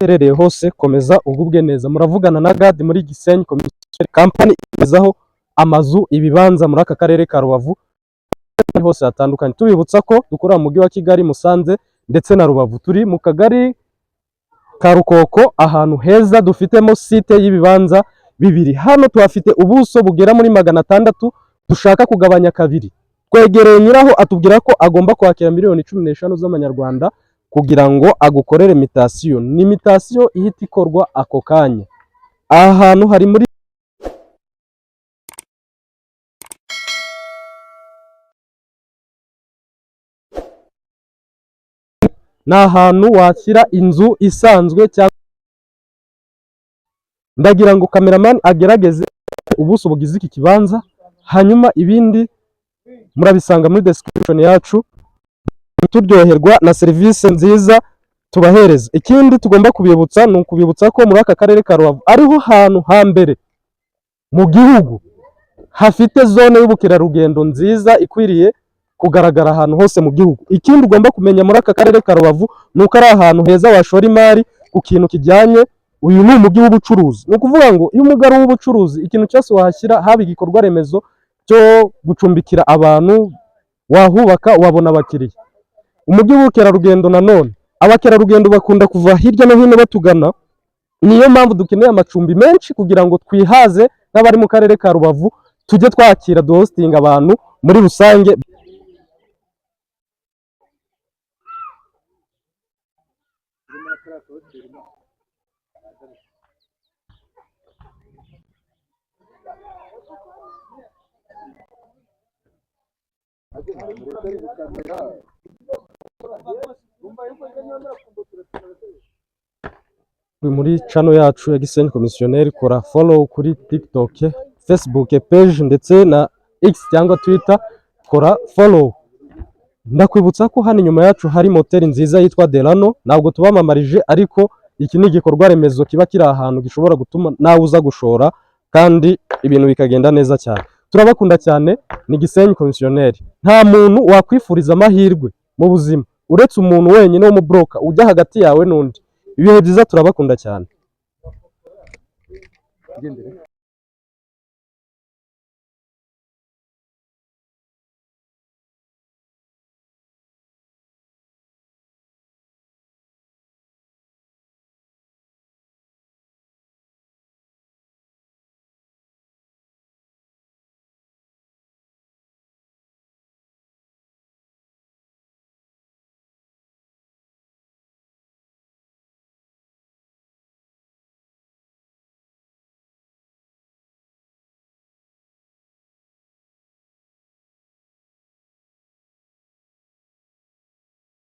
herereye hose komeza ugubwe neza. Muravugana na Gad muri Gisenyi Company imezaho amazu ibibanza muri aka karere ka Rubavu hose hatandukanye. Tubibutsa ko dukora mu mujyi wa Kigali, Musanze ndetse na Rubavu. Turi mu kagari ka Rukoko ahantu heza, dufitemo site y'ibibanza bibiri. Hano tuhafite ubuso bugera muri 600 dushaka kugabanya kabiri. Twegereye nyiraho atubwira ko agomba kwakira miliyoni 15 z'amanyarwanda kugira ngo agukorere mutation. Ni mutation ihita ikorwa ako kanya. Aha hantu hari muri ni ahantu washyira inzu isanzwe cyangwa ndagira ngo cameraman agerageze ubuso bugize iki kibanza, hanyuma ibindi murabisanga muri description yacu. Turyoherwa na serivisi nziza tubahereza. Ikindi tugomba kubibutsa ni ukubibutsa ko muri aka karere ka Rubavu ariho hantu hambere mu gihugu hafite zone y'ubukerarugendo nziza ikwiriye kugaragara ahantu hose mu gihugu. Ikindi ugomba kumenya muri aka karere ka Rubavu nuko ari ahantu heza washora imari ku kintu kijyanye. Uyu ni umujyi w'ubucuruzi, ni ukuvuga ngo iyo umugari w'ubucuruzi ikintu cyose wahashyira, haba igikorwa remezo cyo gucumbikira abantu, wahubaka wabona abakiriya. Umujyi w'ubukerarugendo nanone, abakerarugendo bakunda kuva hirya no hino batugana, niyo mpamvu dukeneye amacumbi menshi kugira ngo twihaze n'abari mu karere ka Rubavu, tujye twakira duhostinga abantu muri rusange. Muri channel yacu ya Gisenyi Commissionaire, kora follow kuri TikTok, Facebook page ndetse na X cyangwa Twitter, kora follow. Ndakwibutsa ko hano inyuma yacu hari moteri nziza yitwa Delano. Ntabwo tubamamarije, ariko iki ni igikorwa remezo kiba kiri ahantu gishobora gutuma nawe uza gushora kandi ibintu bikagenda neza cyane. Turabakunda cyane. Ni Gisenyi Commissionaire. Nta muntu wakwifuriza amahirwe mu buzima uretse umuntu wenyine wo mu broker ujya hagati yawe n'undi. Ibihe byiza, turabakunda cyane.